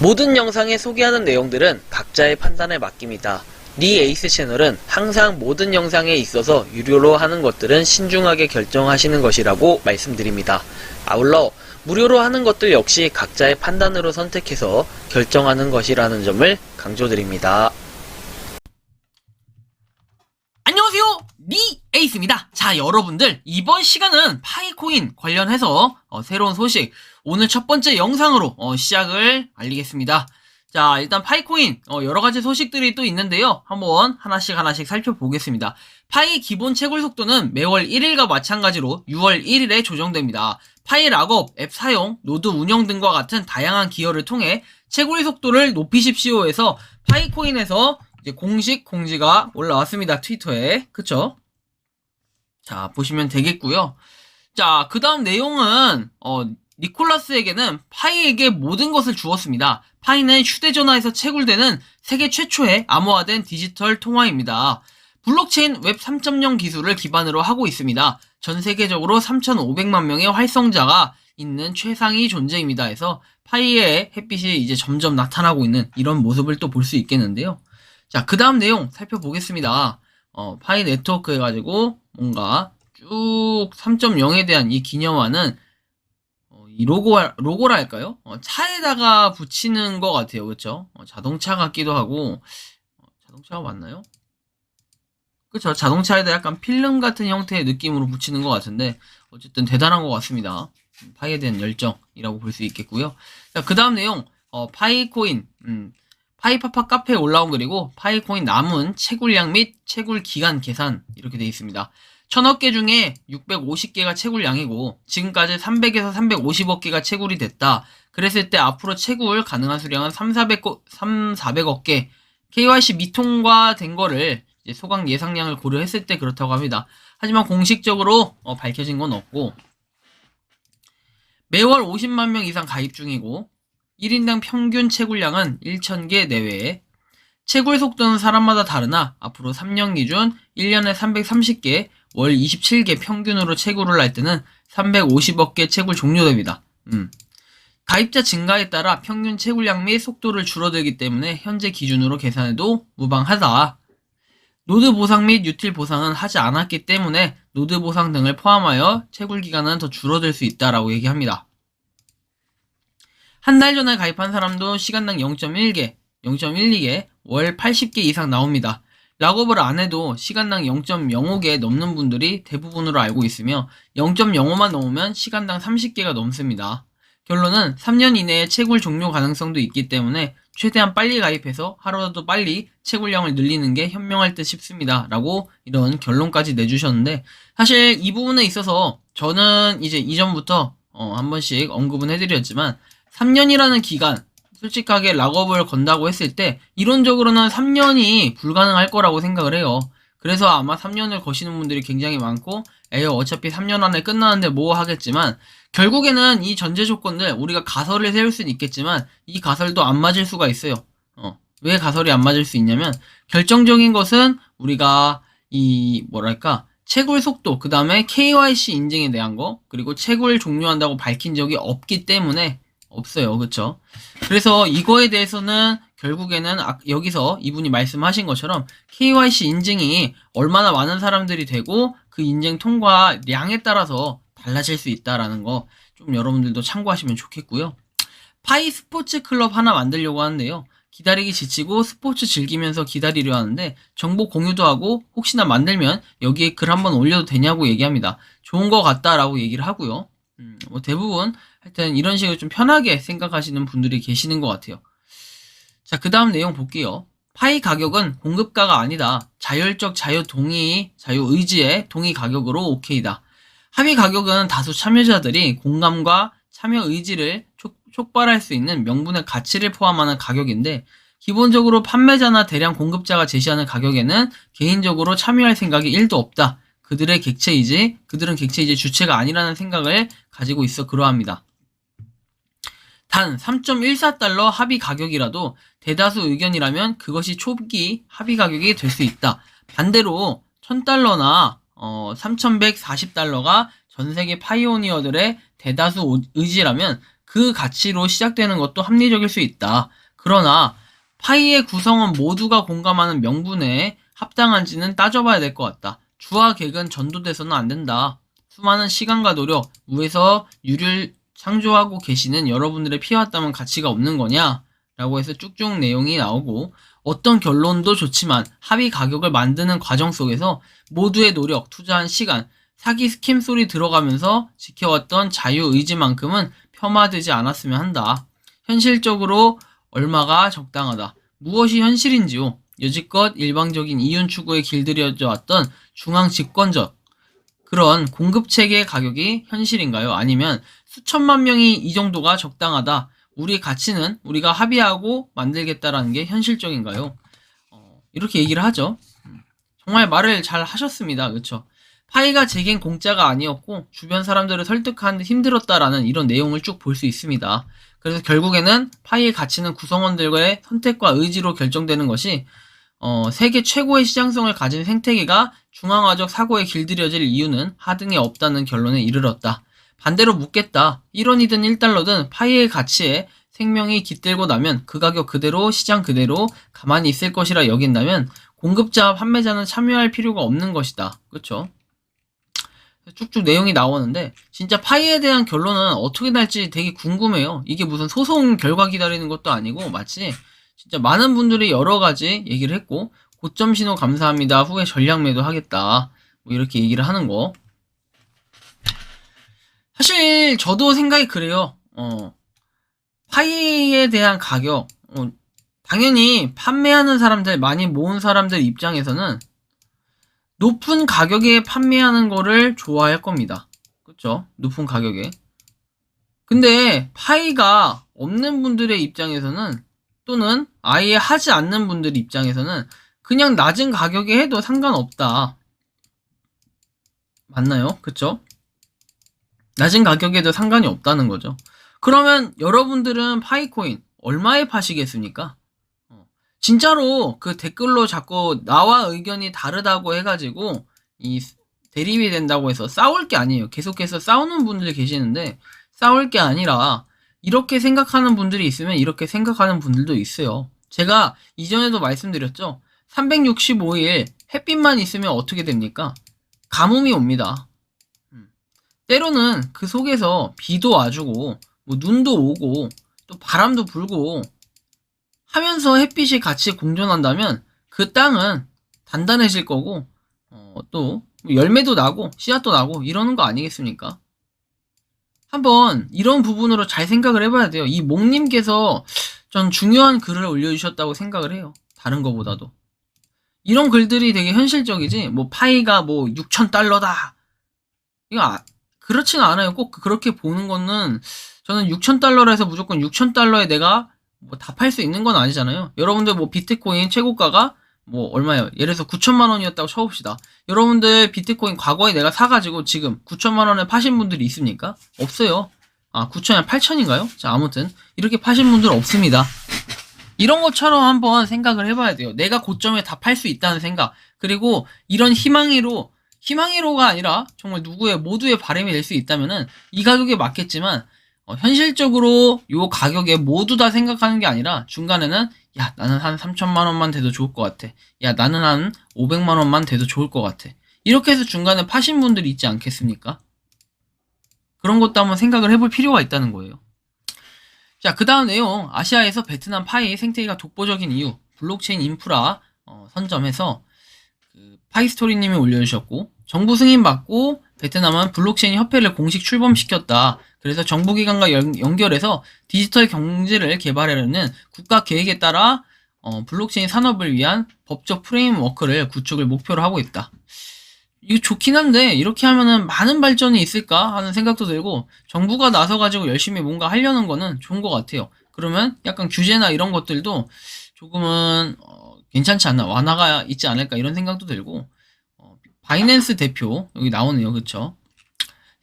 모든 영상에 소개하는 내용들은 각자의 판단에 맡깁니다. 니 에이스 채널은 항상 모든 영상에 있어서 유료로 하는 것들은 신중하게 결정하시는 것이라고 말씀드립니다. 아울러 무료로 하는 것들 역시 각자의 판단으로 선택해서 결정하는 것이라는 점을 강조드립니다. 안녕하세요, 니 에이스입니다. 자, 여러분들 이번 시간은 파이코인 관련해서 새로운 소식, 오늘 첫 번째 영상으로 시작을 알리겠습니다. 자, 일단 파이코인 여러가지 소식들이 또 있는데요. 한번 하나씩 살펴보겠습니다. 파이 기본 채굴 속도는 매월 1일과 마찬가지로 6월 1일에 조정됩니다. 파이 락업, 앱 사용, 노드 운영 등과 같은 다양한 기여를 통해 채굴 속도를 높이십시오 해서 파이코인에서 이제 공식 공지가 올라왔습니다. 트위터에. 그쵸? 자, 보시면 되겠고요. 자, 그 다음 내용은 니콜라스에게는 파이에게 모든 것을 주었습니다. 파이는 휴대전화에서 채굴되는 세계 최초의 암호화된 디지털 통화입니다. 블록체인 웹 3.0 기술을 기반으로 하고 있습니다. 전 세계적으로 3,500만 명의 활성자가 있는 최상위 존재입니다. 해서 파이의 햇빛이 이제 점점 나타나고 있는 이런 모습을 또 볼 수 있겠는데요. 자, 그 다음 내용 살펴보겠습니다. 파이 네트워크 해가지고 뭔가 쭉 3.0에 대한 이 기념화는 이 로고라 할까요? 차에다가 붙이는 것 같아요. 그쵸? 자동차 같기도 하고, 자동차가 맞나요? 그쵸? 자동차에다 약간 필름 같은 형태의 느낌으로 붙이는 것 같은데, 어쨌든 대단한 것 같습니다. 파이에 대한 열정이라고 볼 수 있겠고요. 자, 그 다음 내용, 파이코인, 파이파파 카페에 올라온 글이고, 파이코인 남은 채굴량 및 채굴 기간 계산, 이렇게 되어 있습니다. 1000억 개 중에 650개가 채굴량이고 지금까지 300에서 350억 개가 채굴이 됐다. 그랬을 때 앞으로 채굴 가능한 수량은 400억 개. KYC 미통과된 거를 이제 소강 예상량을 고려했을 때 그렇다고 합니다. 하지만 공식적으로 밝혀진 건 없고 매월 50만 명 이상 가입 중이고 1인당 평균 채굴량은 1000개 내외에 채굴 속도는 사람마다 다르나 앞으로 3년 기준 1년에 330개, 월 27개 평균으로 채굴을 할 때는 350억 개 채굴 종료됩니다. 가입자 증가에 따라 평균 채굴량 및 속도를 줄어들기 때문에 현재 기준으로 계산해도 무방하다. 노드 보상 및 유틸 보상은 하지 않았기 때문에 노드 보상 등을 포함하여 채굴 기간은 더 줄어들 수 있다라고 얘기합니다. 한 달 전에 가입한 사람도 시간당 0.1개, 0.12개, 월 80개 이상 나옵니다. 락업을 안 해도 시간당 0.05개 넘는 분들이 대부분으로 알고 있으며 0.05만 넘으면 시간당 30개가 넘습니다. 결론은 3년 이내에 채굴 종료 가능성도 있기 때문에 최대한 빨리 가입해서 하루라도 빨리 채굴량을 늘리는 게 현명할 듯 싶습니다. 라고 이런 결론까지 내주셨는데 사실 이 부분에 있어서 저는 이제 이전부터 한 번씩 언급은 해드렸지만 3년이라는 기간 솔직하게 락업을 건다고 했을 때 이론적으로는 3년이 불가능할 거라고 생각을 해요. 그래서 아마 3년을 거시는 분들이 굉장히 많고 에휴 어차피 3년 안에 끝나는데 뭐 하겠지만 결국에는 이 전제 조건들 우리가 가설을 세울 수는 있겠지만 이 가설도 안 맞을 수가 있어요. 왜 가설이 안 맞을 수 있냐면 결정적인 것은 우리가 이 뭐랄까 채굴 속도 그 다음에 KYC 인증에 대한 거 그리고 채굴 종료한다고 밝힌 적이 없기 때문에 없어요. 그쵸? 그래서 이거에 대해서는 결국에는 여기서 이분이 말씀하신 것처럼 KYC 인증이 얼마나 많은 사람들이 되고 그 인증 통과량에 따라서 달라질 수 있다라는 거 좀 여러분들도 참고하시면 좋겠고요. 파이 스포츠 클럽 하나 만들려고 하는데요. 기다리기 지치고 스포츠 즐기면서 기다리려 하는데 정보 공유도 하고 혹시나 만들면 여기에 글 한번 올려도 되냐고 얘기합니다. 좋은 거 같다라고 얘기를 하고요. 뭐 대부분 하여튼 이런 식으로 좀 편하게 생각하시는 분들이 계시는 것 같아요. 자, 그 다음 내용 볼게요. 파이 가격은 공급가가 아니다. 자율적 자유의지의 동의 가격으로 오케이다. 합의 가격은 다수 참여자들이 공감과 참여 의지를 촉발할 수 있는 명분의 가치를 포함하는 가격인데 기본적으로 판매자나 대량 공급자가 제시하는 가격에는 개인적으로 참여할 생각이 1도 없다. 그들은 객체이지 주체가 아니라는 생각을 가지고 있어 그러합니다. 단 3.14달러 합의 가격이라도 대다수 의견이라면 그것이 초기 합의 가격이 될 수 있다. 반대로 1000달러나 3140달러가 전세계 파이오니어들의 대다수 의지라면 그 그 가치로 시작되는 것도 합리적일 수 있다. 그러나 파이의 구성원 모두가 공감하는 명분에 합당한지는 따져봐야 될 것 같다. 주와 객은 전도돼서는 안 된다. 수많은 시간과 노력, 무에서 유를 창조하고 계시는 여러분들의 피와 땀은 가치가 없는 거냐? 라고 해서 쭉쭉 내용이 나오고, 어떤 결론도 좋지만 합의 가격을 만드는 과정 속에서 모두의 노력, 투자한 시간, 사기 스캠 소리 들어가면서 지켜왔던 자유의지만큼은 폄하되지 않았으면 한다. 현실적으로 얼마가 적당하다. 무엇이 현실인지요? 여지껏 일방적인 이윤 추구에 길들여져 왔던 중앙 집권적 그런 공급체계 가격이 현실인가요? 아니면 수천만 명이 이 정도가 적당하다. 우리 가치는 우리가 합의하고 만들겠다라는 게 현실적인가요? 이렇게 얘기를 하죠. 정말 말을 잘 하셨습니다. 그쵸? 파이가 제겐 공짜가 아니었고 주변 사람들을 설득하는데 힘들었다라는 이런 내용을 쭉 볼 수 있습니다. 그래서 결국에는 파이의 가치는 구성원들과의 선택과 의지로 결정되는 것이 세계 최고의 시장성을 가진 생태계가 중앙화적 사고에 길들여질 이유는 하등에 없다는 결론에 이르렀다. 반대로 묻겠다. 1원이든 1달러든 파이의 가치에 생명이 깃들고 나면 그 가격 그대로 시장 그대로 가만히 있을 것이라 여긴다면 공급자와 판매자는 참여할 필요가 없는 것이다. 그쵸? 쭉쭉 내용이 나오는데 진짜 파이에 대한 결론은 어떻게 날지 되게 궁금해요. 이게 무슨 소송 결과 기다리는 것도 아니고 마치 진짜 많은 분들이 여러 가지 얘기를 했고 고점 신호 감사합니다. 후에 전략 매도 하겠다. 뭐 이렇게 얘기를 하는 거. 사실 저도 생각이 그래요. 파이에 대한 가격 당연히 판매하는 사람들 많이 모은 사람들 입장에서는 높은 가격에 판매하는 거를 좋아할 겁니다. 그쵸? 높은 가격에. 근데 파이가 없는 분들의 입장에서는 또는 아예 하지 않는 분들 입장에서는 그냥 낮은 가격에 해도 상관없다. 맞나요? 그쵸? 낮은 가격에도 상관이 없다는 거죠. 그러면 여러분들은 파이코인 얼마에 파시겠습니까? 진짜로 그 댓글로 자꾸 나와 의견이 다르다고 해가지고 이 대립이 된다고 해서 싸울 게 아니에요. 계속해서 싸우는 분들이 계시는데 싸울 게 아니라 이렇게 생각하는 분들이 있으면 이렇게 생각하는 분들도 있어요. 제가 이전에도 말씀드렸죠. 365일 햇빛만 있으면 어떻게 됩니까? 가뭄이 옵니다. 때로는 그 속에서 비도 와주고 뭐 눈도 오고 또 바람도 불고 하면서 햇빛이 같이 공존한다면 그 땅은 단단해질 거고 또 열매도 나고 씨앗도 나고 이러는 거 아니겠습니까? 한번 이런 부분으로 잘 생각을 해봐야 돼요. 이 목님께서 전 중요한 글을 올려주셨다고 생각을 해요. 다른 거보다도. 이런 글들이 되게 현실적이지 뭐 파이가 뭐 6,000달러다 이거 그렇지는 않아요. 꼭 그렇게 보는 거는 저는 6,000달러라 해서 무조건 6,000달러에 내가 뭐 다 팔 수 있는 건 아니잖아요. 여러분들 뭐 비트코인 최고가가 뭐 얼마예요? 예를 들어서 9천만 원이었다고 쳐봅시다. 여러분들 비트코인 과거에 내가 사가지고 지금 9천만 원에 파신 분들이 있습니까? 없어요. 9천이 8천인가요? 자, 아무튼 이렇게 파신 분들은 없습니다. 이런 것처럼 한번 생각을 해봐야 돼요. 내가 고점에 다 팔 수 있다는 생각. 그리고 이런 희망이로가 아니라 정말 모두의 바람이 될 수 있다면은 이 가격에 맞겠지만 현실적으로 요 가격에 모두 다 생각하는 게 아니라 중간에는 야 나는 한 3천만 원만 돼도 좋을 것 같아. 야 나는 한 500만 원만 돼도 좋을 것 같아. 이렇게 해서 중간에 파신 분들이 있지 않겠습니까? 그런 것도 한번 생각을 해볼 필요가 있다는 거예요. 자, 그 다음 내용. 아시아에서 베트남 파이 생태계가 독보적인 이유. 블록체인 인프라 선점해서 파이스토리님이 올려주셨고 정부 승인 받고 베트남은 블록체인 협회를 공식 출범시켰다. 그래서 정부기관과 연결해서 디지털 경제를 개발하려는 국가 계획에 따라 블록체인 산업을 위한 법적 프레임워크를 구축을 목표로 하고 있다. 이거 좋긴 한데 이렇게 하면은 많은 발전이 있을까 하는 생각도 들고 정부가 나서가지고 열심히 뭔가 하려는 거는 좋은 것 같아요. 그러면 약간 규제나 이런 것들도 조금은 괜찮지 않나 완화가 있지 않을까 이런 생각도 들고 바이낸스 대표 여기 나오네요. 그쵸?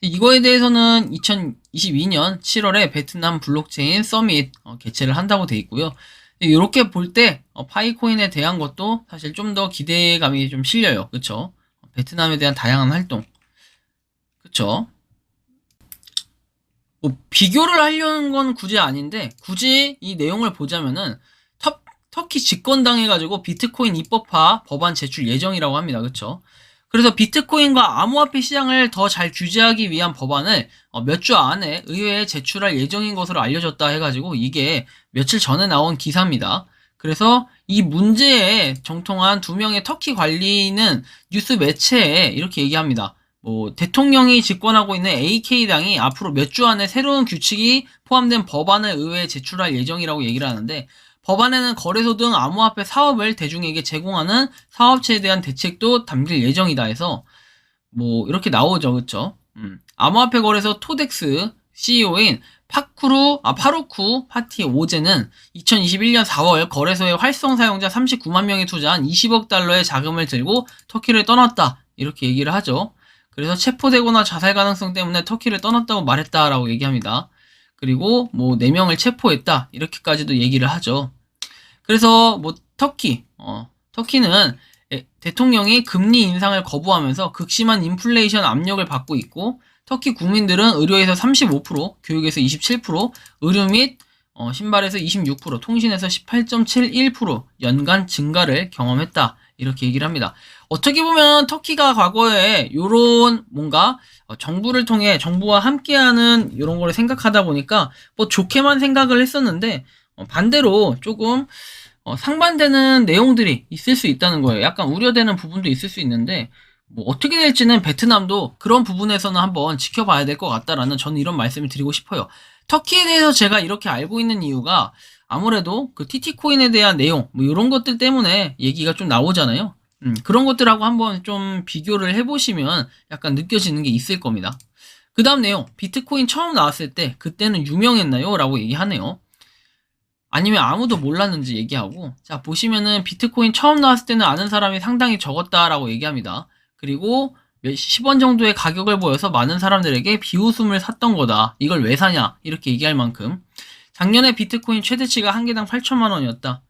이거에 대해서는 2022년 7월에 베트남 블록체인 서밋 개최를 한다고 돼 있고요. 이렇게 볼 때 파이코인에 대한 것도 사실 좀 더 기대감이 좀 실려요. 그쵸? 베트남에 대한 다양한 활동. 그쵸? 뭐 비교를 하려는 건 굳이 아닌데 굳이 이 내용을 보자면은 터키 집권당해가지고 비트코인 입법화 법안 제출 예정이라고 합니다. 그쵸? 그래서 비트코인과 암호화폐 시장을 더 잘 규제하기 위한 법안을 몇 주 안에 의회에 제출할 예정인 것으로 알려졌다 해가지고 이게 며칠 전에 나온 기사입니다. 그래서 이 문제에 정통한 두 명의 터키 관리는 뉴스 매체에 이렇게 얘기합니다. 뭐 대통령이 집권하고 있는 AK당이 앞으로 몇 주 안에 새로운 규칙이 포함된 법안을 의회에 제출할 예정이라고 얘기를 하는데, 법안에는 거래소 등 암호화폐 사업을 대중에게 제공하는 사업체에 대한 대책도 담길 예정이다 해서 뭐 이렇게 나오죠. 그쵸? 암호화폐 거래소 토덱스 CEO인 파루쿠 파티 오제는 2021년 4월 거래소의 활성 사용자 39만 명이 투자한 20억 달러의 자금을 들고 터키를 떠났다, 이렇게 얘기를 하죠. 그래서 체포되거나 자살 가능성 때문에 터키를 떠났다고 말했다라고 얘기합니다. 그리고 뭐 4명을 체포했다, 이렇게까지도 얘기를 하죠. 그래서 뭐 터키는 대통령이 금리 인상을 거부하면서 극심한 인플레이션 압력을 받고 있고, 터키 국민들은 의료에서 35%, 교육에서 27%, 의료 및 신발에서 26%, 통신에서 18.71% 연간 증가를 경험했다, 이렇게 얘기를 합니다. 어떻게 보면 터키가 과거에 요런 뭔가 정부를 통해 정부와 함께하는 이런 거를 생각하다 보니까 뭐 좋게만 생각을 했었는데 반대로 조금 상반되는 내용들이 있을 수 있다는 거예요. 약간 우려되는 부분도 있을 수 있는데 뭐 어떻게 될지는 베트남도 그런 부분에서는 한번 지켜봐야 될 것 같다라는, 저는 이런 말씀을 드리고 싶어요. 터키에 대해서 제가 이렇게 알고 있는 이유가 아무래도 그 TT코인에 대한 내용 뭐 이런 것들 때문에 얘기가 좀 나오잖아요. 그런 것들하고 한번 좀 비교를 해보시면 약간 느껴지는 게 있을 겁니다. 그 다음 내용, 비트코인 처음 나왔을 때 그때는 유명했나요? 라고 얘기하네요. 아니면 아무도 몰랐는지 얘기하고, 자 보시면은 비트코인 처음 나왔을 때는 아는 사람이 상당히 적었다라고 얘기합니다. 그리고 10원 정도의 가격을 보여서 많은 사람들에게 비웃음을 샀던 거다, 이걸 왜 사냐, 이렇게 얘기할 만큼. 작년에 비트코인 최대치가 한 개당 8천만 원이었다.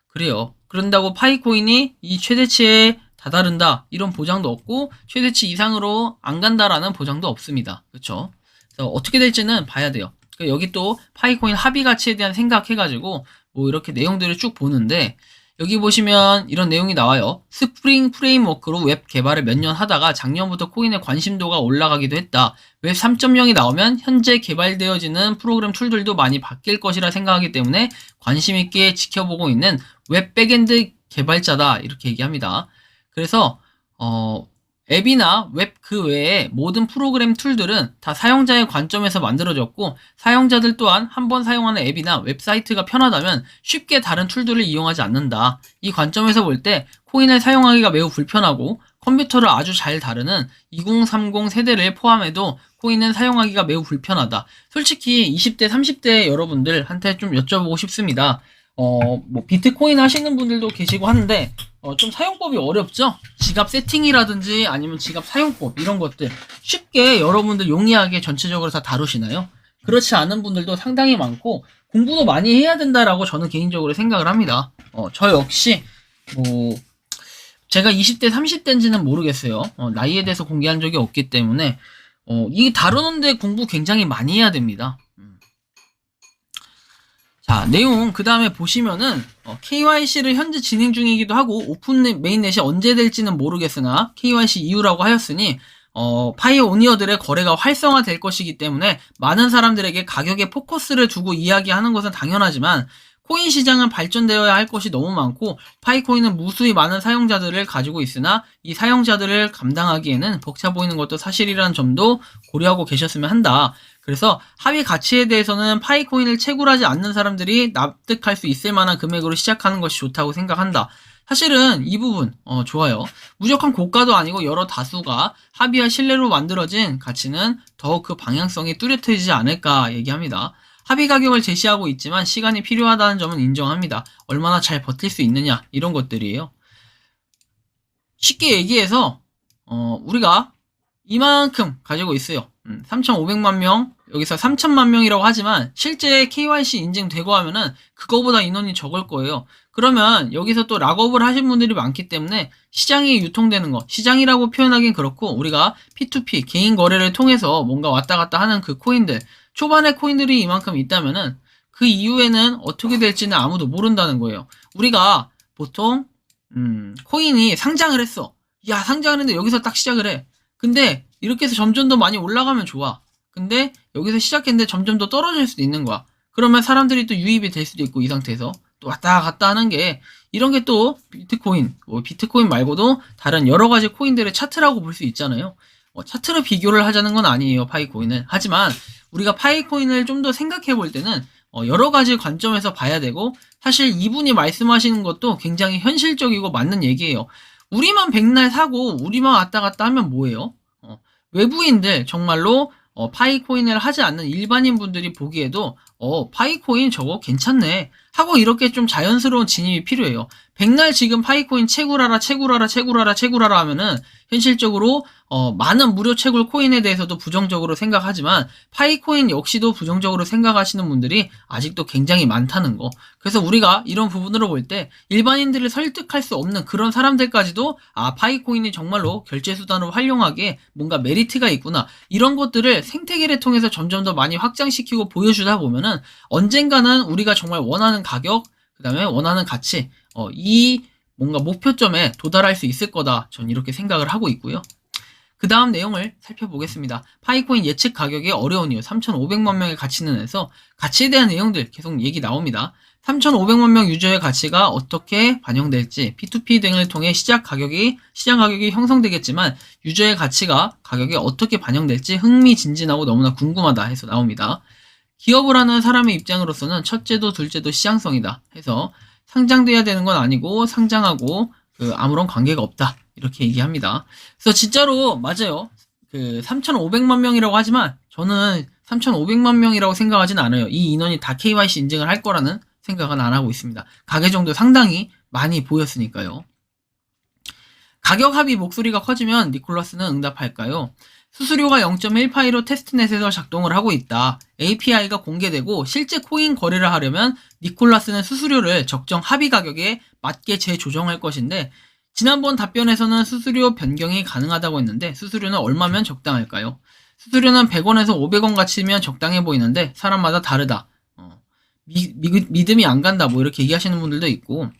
그래요. 그런다고 파이코인이 이 최대치에 다다른다, 이런 보장도 없고 최대치 이상으로 안 간다라는 보장도 없습니다. 그렇죠? 그래서 어떻게 될지는 봐야 돼요. 여기 또 파이코인 합의 가치에 대한 생각해가지고 뭐 이렇게 내용들을 쭉 보는데, 여기 보시면 이런 내용이 나와요. 스프링 프레임워크로 웹 개발을 몇 년 하다가 작년부터 코인의 관심도가 올라가기도 했다. 웹 3.0이 나오면 현재 개발되어지는 프로그램 툴들도 많이 바뀔 것이라 생각하기 때문에 관심 있게 지켜보고 있는 웹 백엔드 개발자다, 이렇게 얘기합니다. 그래서 앱이나 웹 그 외에 모든 프로그램 툴들은 다 사용자의 관점에서 만들어졌고, 사용자들 또한 한번 사용하는 앱이나 웹사이트가 편하다면 쉽게 다른 툴들을 이용하지 않는다. 이 관점에서 볼 때 코인을 사용하기가 매우 불편하고 컴퓨터를 아주 잘 다루는 2030 세대를 포함해도 코인은 사용하기가 매우 불편하다. 솔직히 20대, 30대 여러분들한테 좀 여쭤보고 싶습니다. 뭐 비트코인 하시는 분들도 계시고 하는데 좀 사용법이 어렵죠? 지갑 세팅이라든지 아니면 지갑 사용법 이런 것들 쉽게 여러분들 용이하게 전체적으로 다 다루시나요? 그렇지 않은 분들도 상당히 많고 공부도 많이 해야 된다라고 저는 개인적으로 생각을 합니다. 저 역시 뭐 제가 20대, 30대인지는 모르겠어요. 나이에 대해서 공개한 적이 없기 때문에 이 다루는데 공부 굉장히 많이 해야 됩니다. 자, 내용 그 다음에 보시면은 KYC를 현재 진행 중이기도 하고 오픈 메인넷이 언제 될지는 모르겠으나 KYC 이후라고 하였으니 파이오니어들의 거래가 활성화될 것이기 때문에 많은 사람들에게 가격에 포커스를 두고 이야기하는 것은 당연하지만 코인 시장은 발전되어야 할 것이 너무 많고 파이코인은 무수히 많은 사용자들을 가지고 있으나 이 사용자들을 감당하기에는 벅차 보이는 것도 사실이라는 점도 고려하고 계셨으면 한다. 그래서 합의 가치에 대해서는 파이코인을 채굴하지 않는 사람들이 납득할 수 있을 만한 금액으로 시작하는 것이 좋다고 생각한다. 사실은 이 부분 좋아요. 무조건 고가도 아니고 여러 다수가 합의와 신뢰로 만들어진 가치는 더욱 그 방향성이 뚜렷해지지 않을까 얘기합니다. 합의 가격을 제시하고 있지만 시간이 필요하다는 점은 인정합니다. 얼마나 잘 버틸 수 있느냐 이런 것들이에요. 쉽게 얘기해서 우리가 이만큼 가지고 있어요. 3,500만 명, 여기서 3천만 명이라고 하지만 실제 KYC 인증되고 하면은 그거보다 인원이 적을 거예요. 그러면 여기서 또 락업을 하신 분들이 많기 때문에 시장이 유통되는 거, 시장이라고 표현하긴 그렇고 우리가 P2P 개인 거래를 통해서 뭔가 왔다 갔다 하는 그 코인들, 초반에 코인들이 이만큼 있다면은 그 이후에는 어떻게 될지는 아무도 모른다는 거예요. 우리가 보통 코인이 상장을 했어. 야, 상장을 했는데 여기서 딱 시작을 해. 근데 이렇게 해서 점점 더 많이 올라가면 좋아. 근데 여기서 시작했는데 점점 더 떨어질 수도 있는 거야. 그러면 사람들이 또 유입이 될 수도 있고, 이 상태에서 또 왔다 갔다 하는 게, 이런 게 또 비트코인, 비트코인 말고도 다른 여러 가지 코인들의 차트라고 볼 수 있잖아요. 차트로 비교를 하자는 건 아니에요, 파이코인은. 하지만 우리가 파이코인을 좀 더 생각해 볼 때는 여러 가지 관점에서 봐야 되고, 사실 이분이 말씀하시는 것도 굉장히 현실적이고 맞는 얘기예요. 우리만 백날 사고 우리만 왔다 갔다 하면 뭐예요? 외부인들, 정말로 파이코인을 하지 않는 일반인 분들이 보기에도 파이코인 저거 괜찮네 하고 이렇게 좀 자연스러운 진입이 필요해요. 백날 지금 파이코인 채굴하라 하면은 현실적으로 많은 무료 채굴 코인에 대해서도 부정적으로 생각하지만 파이코인 역시도 부정적으로 생각하시는 분들이 아직도 굉장히 많다는 거. 그래서 우리가 이런 부분으로 볼 때 일반인들을 설득할 수 없는 그런 사람들까지도 파이코인이 정말로 결제 수단으로 활용하기에 뭔가 메리트가 있구나, 이런 것들을 생태계를 통해서 점점 더 많이 확장시키고 보여주다 보면은 언젠가는 우리가 정말 원하는 가격, 그 다음에 원하는 가치, 이 뭔가 목표점에 도달할 수 있을 거다, 전 이렇게 생각을 하고 있고요. 그 다음 내용을 살펴보겠습니다. 파이코인 예측 가격이 어려운 이유, 3,500만 명의 가치는 에서 가치에 대한 내용들 계속 얘기 나옵니다. 3,500만 명 유저의 가치가 어떻게 반영될지, P2P 등을 통해 시장 가격이 형성되겠지만 유저의 가격이 어떻게 반영될지 흥미진진하고 너무나 궁금하다 해서 나옵니다. 기업을 하는 사람의 입장으로서는 첫째도 둘째도 시장성이다 해서 상장돼야 되는 건 아니고 상장하고 아무런 관계가 없다, 이렇게 얘기합니다. 그래서 진짜로 맞아요. 3,500만 명이라고 하지만 저는 3,500만 명이라고 생각하진 않아요. 이 인원이 다 KYC 인증을 할 거라는 생각은 안 하고 있습니다. 가계 정도 상당히 많이 보였으니까요. 가격 합의 목소리가 커지면 니콜라스는 응답할까요? 수수료가 0.1파이로 테스트넷에서 작동을 하고 있다. API가 공개되고 실제 코인 거래를 하려면 니콜라스는 수수료를 적정 합의 가격에 맞게 재조정할 것인데, 지난번 답변에서는 수수료 변경이 가능하다고 했는데 수수료는 얼마면 적당할까요? 수수료는 100원에서 500원 가치면 적당해 보이는데 사람마다 다르다. 믿음이 안 간다, 뭐 이렇게 얘기하시는 분들도 있고,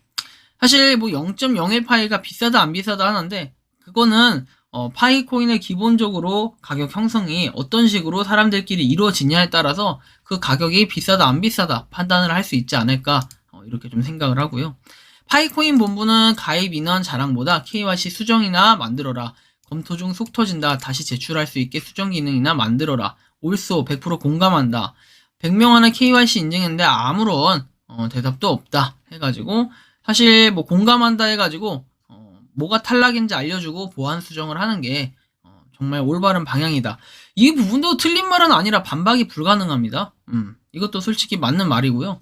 사실 뭐 0.01파이가 비싸다 안 비싸다 하는데 그거는 파이코인의 기본적으로 가격 형성이 어떤 식으로 사람들끼리 이루어지냐에 따라서 그 가격이 비싸다 안 비싸다 판단을 할 수 있지 않을까, 이렇게 좀 생각을 하고요. 파이코인 본부는 가입 인원 자랑보다 KYC 수정이나 만들어라, 검토 중 속 터진다, 다시 제출할 수 있게 수정 기능이나 만들어라, 옳소, 100% 공감한다, 100명 안에 KYC 인증했는데 아무런 대답도 없다 해가지고, 사실 뭐 공감한다 해가지고 뭐가 탈락인지 알려주고 보안 수정을 하는 게 정말 올바른 방향이다, 이 부분도 틀린 말은 아니라 반박이 불가능합니다. 이것도 솔직히 맞는 말이고요.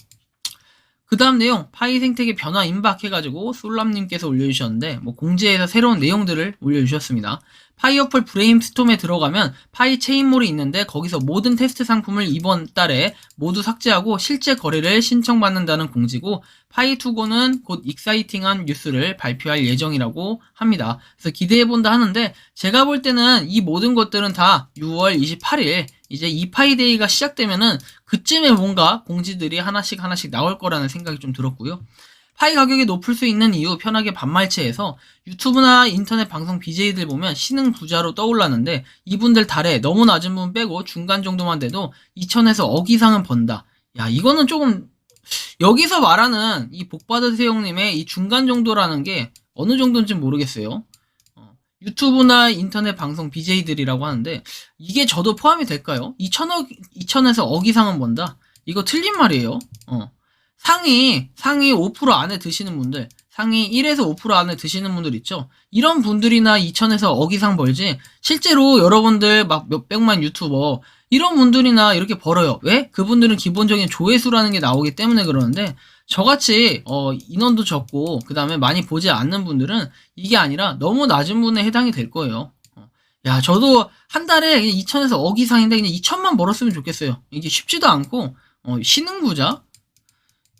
그 다음 내용, 파이 생태계 변화 임박해가지고 솔람님께서 올려주셨는데 공지에서 새로운 내용들을 올려주셨습니다. 파이어펄 브레인스톰에 들어가면 파이 체인몰이 있는데 거기서 모든 테스트 상품을 이번 달에 모두 삭제하고 실제 거래를 신청받는다는 공지고, 파이투고는 곧 익사이팅한 뉴스를 발표할 예정이라고 합니다. 그래서 기대해본다 하는데 제가 볼 때는 이 모든 것들은 다 6월 28일 이제 이파이데이가 시작되면은 그쯤에 뭔가 공지들이 하나씩 나올 거라는 생각이 좀 들었고요. 파이 가격이 높을 수 있는 이유, 편하게 반말체해서 유튜브나 인터넷 방송 BJ들 보면 신흥 부자로 떠올랐는데 이분들 달에 너무 낮은 분 빼고 중간 정도만 돼도 2천에서 억 이상은 번다. 야, 이거는 조금 여기서 말하는 이 복받으세요 형님의 이 중간 정도라는 게 어느 정도인지 모르겠어요. 유튜브나 인터넷 방송 BJ들이라고 하는데 이게 저도 포함이 될까요? 2천에서 억 이상은 번다. 이거 틀린 말이에요. 상위 5% 안에 드시는 분들, 상위 1에서 5% 안에 드시는 분들 있죠? 이런 분들이나 2천에서 억 이상 벌지, 실제로 여러분들 막 몇백만 유튜버, 이런 분들이나 이렇게 벌어요. 왜? 그분들은 기본적인 조회수라는 게 나오기 때문에 그러는데, 저같이, 인원도 적고, 그 다음에 많이 보지 않는 분들은 이게 아니라 너무 낮은 분에 해당이 될 거예요. 야, 저도 한 달에 2천에서 억 이상인데 그냥 2천만 벌었으면 좋겠어요. 이게 쉽지도 않고, 신흥부자?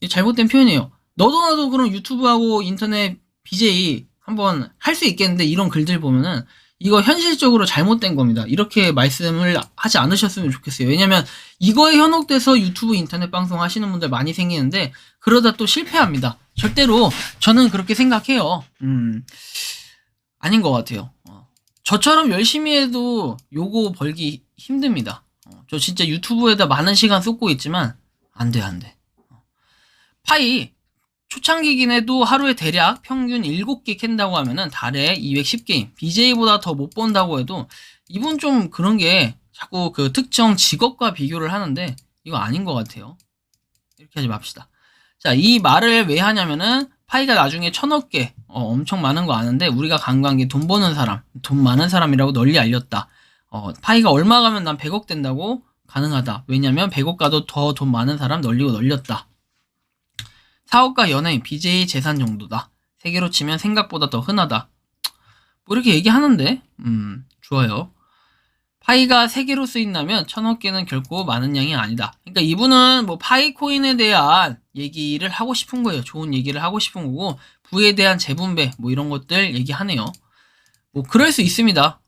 잘못된 표현이에요. 너도 나도 그럼 유튜브하고 인터넷 BJ 한번 할 수 있겠는데 이런 글들 보면은 이거 현실적으로 잘못된 겁니다. 이렇게 말씀을 하지 않으셨으면 좋겠어요. 왜냐면 이거에 현혹돼서 유튜브 인터넷 방송 하시는 분들 많이 생기는데 그러다 또 실패합니다. 절대로 저는 그렇게 생각해요. 아닌 것 같아요. 저처럼 열심히 해도 요거 벌기 힘듭니다. 저 진짜 유튜브에다 많은 시간 쏟고 있지만 안 돼. 파이 초창기긴 해도 하루에 대략 평균 7개 캔다고 하면은 달에 210게임, BJ보다 더 못 번다고 해도 이분 좀 그런 게 자꾸 그 특정 직업과 비교를 하는데 이거 아닌 것 같아요. 이렇게 하지 맙시다. 자, 이 말을 왜 하냐면은 파이가 나중에 1000억 개, 엄청 많은 거 아는데 우리가 간과한 게 돈 버는 사람, 돈 많은 사람이라고 널리 알렸다. 파이가 얼마 가면 난 100억 된다고 가능하다. 왜냐면 100억 가도 더 돈 많은 사람 널렸다. 사업가 연예인, BJ 재산 정도다. 세계로 치면 생각보다 더 흔하다. 뭐 이렇게 얘기하는데, 좋아요. 파이가 세계로 쓰인다면 1000억 개는 결코 많은 양이 아니다. 그러니까 이분은 뭐 파이 코인에 대한 얘기를 하고 싶은 거예요. 좋은 얘기를 하고 싶은 거고, 부에 대한 재분배, 뭐 이런 것들 얘기하네요. 뭐 그럴 수 있습니다.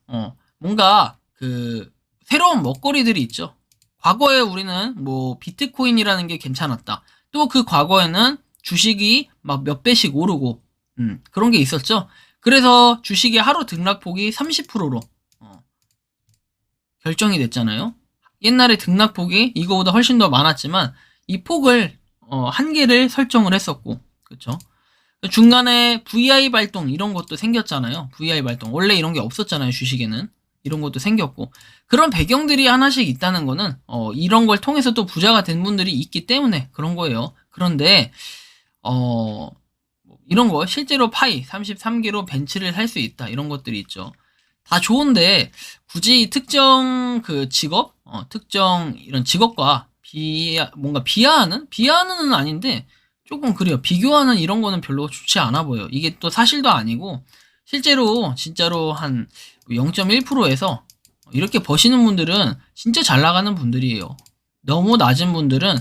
뭔가 그 새로운 먹거리들이 있죠. 과거에 우리는 뭐 비트코인이라는 게 괜찮았다. 또 그 과거에는 주식이 막 몇 배씩 오르고 그런 게 있었죠. 그래서 주식의 하루 등락폭이 30%로 결정이 됐잖아요. 옛날에 등락폭이 이거보다 훨씬 더 많았지만 이 폭을 한계를 설정을 했었고, 그렇죠? 중간에 VI 발동 이런 것도 생겼잖아요. VI 발동 원래 이런 게 없었잖아요. 주식에는 이런 것도 생겼고, 그런 배경들이 하나씩 있다는 거는 이런 걸 통해서 또 부자가 된 분들이 있기 때문에 그런 거예요. 그런데 이런 거 실제로 파이 33개로 벤치를 살 수 있다 이런 것들이 있죠. 다 좋은데 굳이 특정 그 직업, 특정 이런 직업과 뭔가 비하하는은 아닌데 조금 그래요. 비교하는 이런 거는 별로 좋지 않아 보여요. 이게 또 사실도 아니고 실제로 진짜로 한 0.1%에서 이렇게 버시는 분들은 진짜 잘 나가는 분들이에요. 너무 낮은 분들은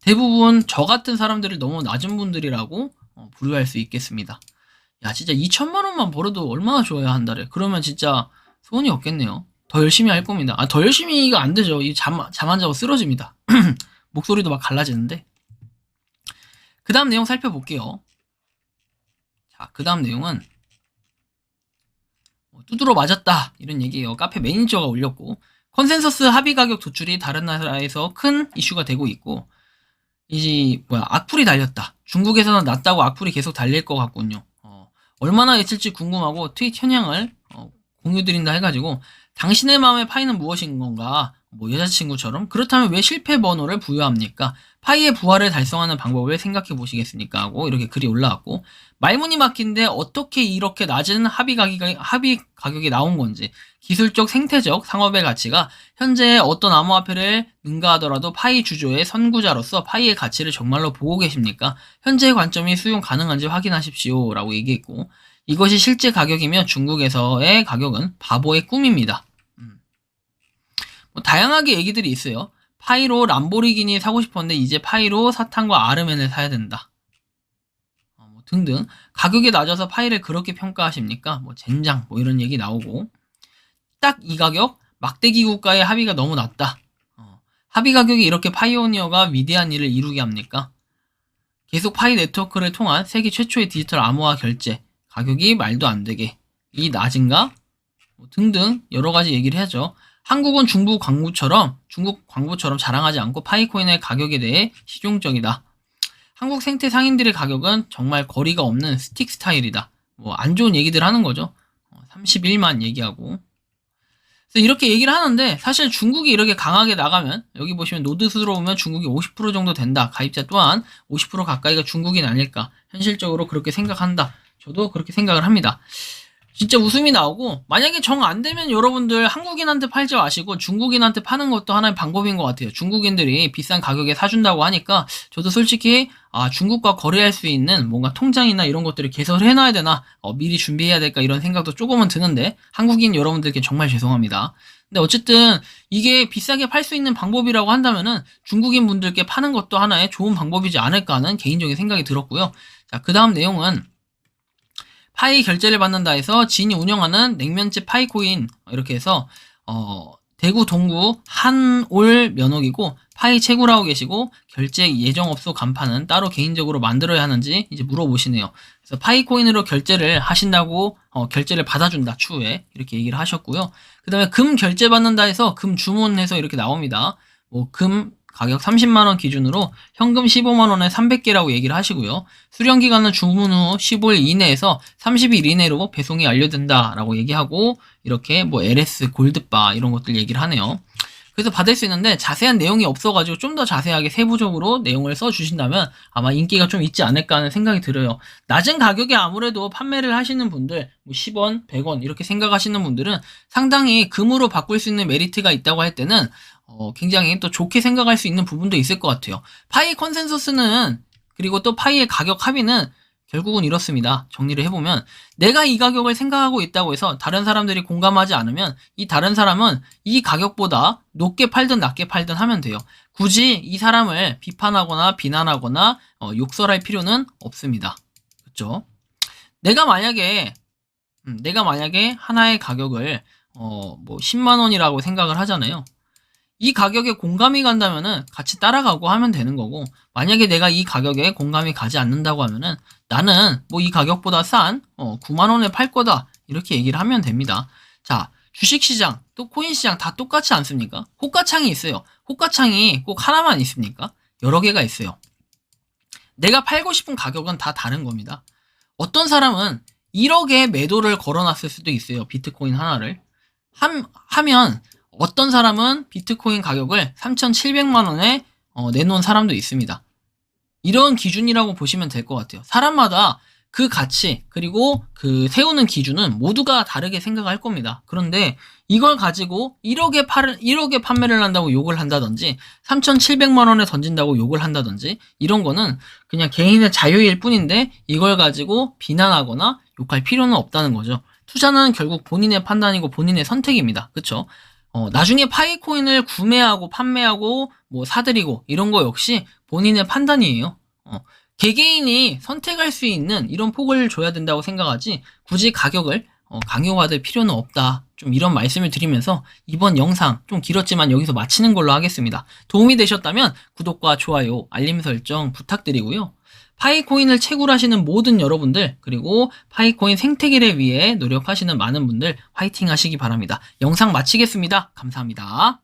대부분 저 같은 사람들을 너무 낮은 분들이라고 분류할 수 있겠습니다. 야, 진짜 2천만 원만 벌어도 얼마나 좋아요, 한 달에. 그러면 진짜 소원이 없겠네요. 더 열심히 할 겁니다. 더 열심히가 안 되죠. 잠 안 자고 쓰러집니다. 목소리도 막 갈라지는데. 그 다음 내용 살펴볼게요. 자, 그 다음 내용은 두드러 맞았다 이런 얘기예요. 카페 매니저가 올렸고, 컨센서스 합의 가격 도출이 다른 나라에서 큰 이슈가 되고 있고, 이제 악플이 달렸다. 중국에서는 낮다고 악플이 계속 달릴 것 같군요. 얼마나 있을지 궁금하고 트윗 현황을 공유드린다 해가지고, 당신의 마음의 파이는 무엇인 건가? 뭐 여자친구처럼? 그렇다면 왜 실패 번호를 부여합니까? 파이의 부활을 달성하는 방법을 생각해 보시겠습니까? 하고 이렇게 글이 올라왔고, 말문이 막힌데 어떻게 이렇게 낮은 합의 가격이 나온 건지, 기술적 생태적 상업의 가치가 현재 어떤 암호화폐를 능가하더라도 파이 주조의 선구자로서 파이의 가치를 정말로 보고 계십니까? 현재의 관점이 수용 가능한지 확인하십시오 라고 얘기했고, 이것이 실제 가격이며 중국에서의 가격은 바보의 꿈입니다. 뭐 다양하게 얘기들이 있어요. 파이로 람보르기니 사고 싶었는데 이제 파이로 사탄과 아르멘을 사야 된다. 뭐 등등. 가격이 낮아서 파이를 그렇게 평가하십니까? 뭐 젠장 뭐 이런 얘기 나오고, 딱 이 가격 막대기 국가의 합의가 너무 낮다. 합의 가격이 이렇게 파이오니어가 위대한 일을 이루게 합니까? 계속 파이 네트워크를 통한 세계 최초의 디지털 암호화 결제 가격이 말도 안 되게 이 낮은가? 뭐 등등 여러 가지 얘기를 하죠. 한국은 중국 광부처럼 자랑하지 않고 파이코인의 가격에 대해 실용적이다. 한국 생태 상인들의 가격은 정말 거리가 없는 스틱 스타일이다. 뭐 안 좋은 얘기들 하는 거죠. 31만 얘기하고. 그래서 이렇게 얘기를 하는데, 사실 중국이 이렇게 강하게 나가면, 여기 보시면 노드 수로 보면 중국이 50% 정도 된다. 가입자 또한 50% 가까이가 중국인 아닐까. 현실적으로 그렇게 생각한다. 저도 그렇게 생각을 합니다. 진짜 웃음이 나오고, 만약에 정 안 되면 여러분들 한국인한테 팔지 마시고 중국인한테 파는 것도 하나의 방법인 것 같아요. 중국인들이 비싼 가격에 사준다고 하니까 저도 솔직히 중국과 거래할 수 있는 뭔가 통장이나 이런 것들을 개설을 해놔야 되나, 미리 준비해야 될까 이런 생각도 조금은 드는데, 한국인 여러분들께 정말 죄송합니다. 근데 어쨌든 이게 비싸게 팔 수 있는 방법이라고 한다면은 중국인 분들께 파는 것도 하나의 좋은 방법이지 않을까 하는 개인적인 생각이 들었고요. 자, 그 다음 내용은 파이 결제를 받는다 해서 지인이 운영하는 냉면집 파이코인 이렇게 해서 대구 동구 한올 면허기고 파이 채굴 하고 계시고 결제 예정업소 간판은 따로 개인적으로 만들어야 하는지 이제 물어보시네요. 그래서 파이코인으로 결제를 하신다고 결제를 받아준다 추후에 이렇게 얘기를 하셨고요. 그 다음에 금 결제 받는다 해서 금 주문해서 이렇게 나옵니다. 뭐 금 가격 30만원 기준으로 현금 15만원에 300개라고 얘기를 하시고요. 수령기간은 주문 후 15일 이내에서 30일 이내로 배송이 완료된다라고 얘기하고 이렇게 뭐 LS 골드바 이런 것들 얘기를 하네요. 그래서 받을 수 있는데 자세한 내용이 없어가지고 좀 더 자세하게 세부적으로 내용을 써주신다면 아마 인기가 좀 있지 않을까 하는 생각이 들어요. 낮은 가격에 아무래도 판매를 하시는 분들 뭐 10원, 100원 이렇게 생각하시는 분들은 상당히 금으로 바꿀 수 있는 메리트가 있다고 할 때는 굉장히 또 좋게 생각할 수 있는 부분도 있을 것 같아요. 파이 컨센서스는 그리고 또 파이의 가격 합의는 결국은 이렇습니다. 정리를 해보면 내가 이 가격을 생각하고 있다고 해서 다른 사람들이 공감하지 않으면 이 다른 사람은 이 가격보다 높게 팔든 낮게 팔든 하면 돼요. 굳이 이 사람을 비판하거나 비난하거나 욕설할 필요는 없습니다. 그렇죠? 내가 만약에 하나의 가격을 뭐 10만 원이라고 생각을 하잖아요. 이 가격에 공감이 간다면은 같이 따라가고 하면 되는 거고, 만약에 내가 이 가격에 공감이 가지 않는다고 하면은 나는 뭐 이 가격보다 싼 9만 원에 팔 거다 이렇게 얘기를 하면 됩니다. 자, 주식시장 또 코인시장 다 똑같지 않습니까? 호가창이 있어요. 호가창이 꼭 하나만 있습니까? 여러 개가 있어요. 내가 팔고 싶은 가격은 다 다른 겁니다. 어떤 사람은 1억에 매도를 걸어놨을 수도 있어요. 비트코인 하나를 하면 어떤 사람은 비트코인 가격을 3,700만 원에 내놓은 사람도 있습니다. 이런 기준이라고 보시면 될 것 같아요. 사람마다 그 가치 그리고 그 세우는 기준은 모두가 다르게 생각할 겁니다. 그런데 이걸 가지고 1억에 판매를 한다고 욕을 한다든지 3,700만 원에 던진다고 욕을 한다든지 이런 거는 그냥 개인의 자유일 뿐인데 이걸 가지고 비난하거나 욕할 필요는 없다는 거죠. 투자는 결국 본인의 판단이고 본인의 선택입니다. 그렇죠? 나중에 파이코인을 구매하고 판매하고 뭐 사들이고 이런 거 역시 본인의 판단이에요. 개개인이 선택할 수 있는 이런 폭을 줘야 된다고 생각하지 굳이 가격을 강요받을 필요는 없다. 좀 이런 말씀을 드리면서 이번 영상 좀 길었지만 여기서 마치는 걸로 하겠습니다. 도움이 되셨다면 구독과 좋아요, 알림 설정 부탁드리고요. 파이코인을 채굴하시는 모든 여러분들 그리고 파이코인 생태계를 위해 노력하시는 많은 분들 화이팅 하시기 바랍니다. 영상 마치겠습니다. 감사합니다.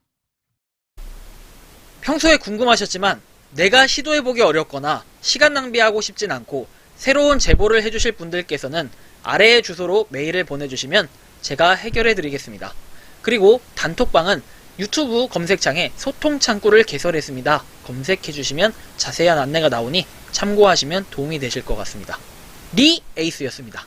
평소에 궁금하셨지만 내가 시도해보기 어렵거나 시간 낭비하고 싶진 않고 새로운 제보를 해주실 분들께서는 아래의 주소로 메일을 보내주시면 제가 해결해드리겠습니다. 그리고 단톡방은 유튜브 검색창에 소통 창구를 개설했습니다. 검색해주시면 자세한 안내가 나오니 참고하시면 도움이 되실 것 같습니다. 리 에이스였습니다.